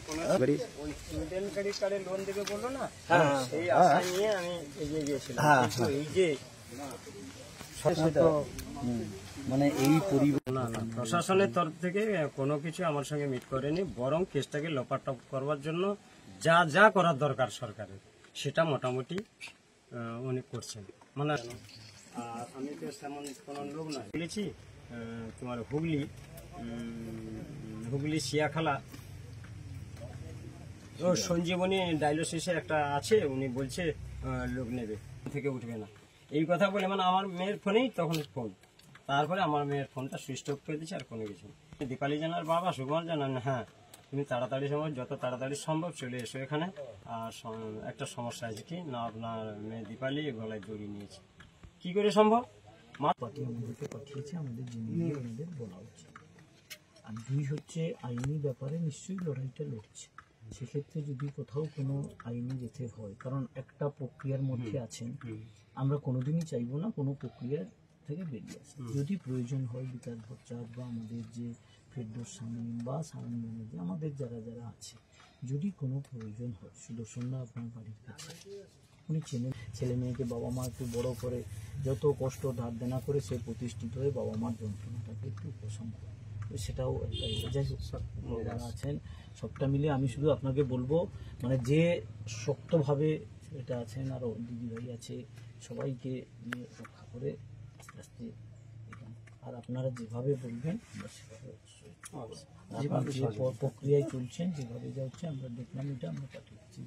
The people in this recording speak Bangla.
ওই স্টুডেন্ট ক্রেডিট কার্ডে লোন দেবে বললো না, সেই আশা নিয়ে আমি এগিয়ে গিয়েছিলাম। এই যে মানে এই না প্রশাসনের তরফ থেকে কোনো কিছু আমার সঙ্গে মিট করেনি, বরং কেসটাকে লোপাটপ করবার জন্য যা যা করার দরকার সরকারের সেটা মোটামুটি উনি করছেন। মানে আর আমি তো তেমন কোনো লোক নয়, বলেছি তোমার হুগলি শিয়াখালা ও সঞ্জীবনী ডায়ালিসিসে একটা আছে, উনি বলছে লোক নেবে থেকে উঠবে না, এই কথা বলে মানে আমার মেয়ের ফোনেই তখন ফোন, তারপরে আমার মেয়ের ফোনটা সুইচ অফ করে দিচ্ছে আর কোনো কিছু। দীপালি জানার বাবা সুকুমার জানান, হ্যাঁ তুমি তাড়াতাড়ি সময় যত তাড়াতাড়ি সম্ভব চলে এসো এখানে, আর একটা সমস্যা আছে কি না, আপনার মেয়ে দীপালি গলায় দড়ি নিয়েছে, কি করে সম্ভব? পার্টি আমাদেরকে পাঠিয়েছে, আমাদের জেনে ওনাদের বলা উচিত। আর দুই হচ্ছে আইনি ব্যাপারে নিশ্চয়ই লড়াইটা লড়ছে, সেক্ষেত্রে যদি কোথাও কোনো আইনি যেতে হয়, কারণ একটা প্রক্রিয়ার মধ্যে আছেন, আমরা কোনোদিনই চাইবো না কোনো প্রক্রিয়ার থেকে বেরিয়ে আসে। যদি প্রয়োজন হয় বিকাশ ভট্টাচার্য বা আমাদের যে ফেরদৌস শামীম বা শামীম ম্যানেজার, আমাদের যারা যারা আছে, যদি কোনো প্রয়োজন হয়, সুদর্শনরা আপনার বাড়ির কাছে, উনি ছেলে মেয়েকে বাবা মা একটু বড় করে যত কষ্ট ধার দেনা করে সে প্রতিষ্ঠিত হয়ে বাবা মার যন্ত্রণাটাকে একটু উপশম করে, সেটাও একটা যাই হোক যারা আছেন সবটা মিলে আমি শুধু আপনাকে বলবো, মানে যে শক্তভাবে এটা আছেন, আরও দিদিভাই আছে, সবাইকে নিয়ে রক্ষা করে আস্তে আস্তে, আর আপনারা যেভাবে বলবেন আমরা সেভাবে অবশ্যই যে প্রক্রিয়ায় চলছেন, যেভাবে যা হচ্ছে আমরা দেখলাম, এটা আমরা পাঠিয়েছি।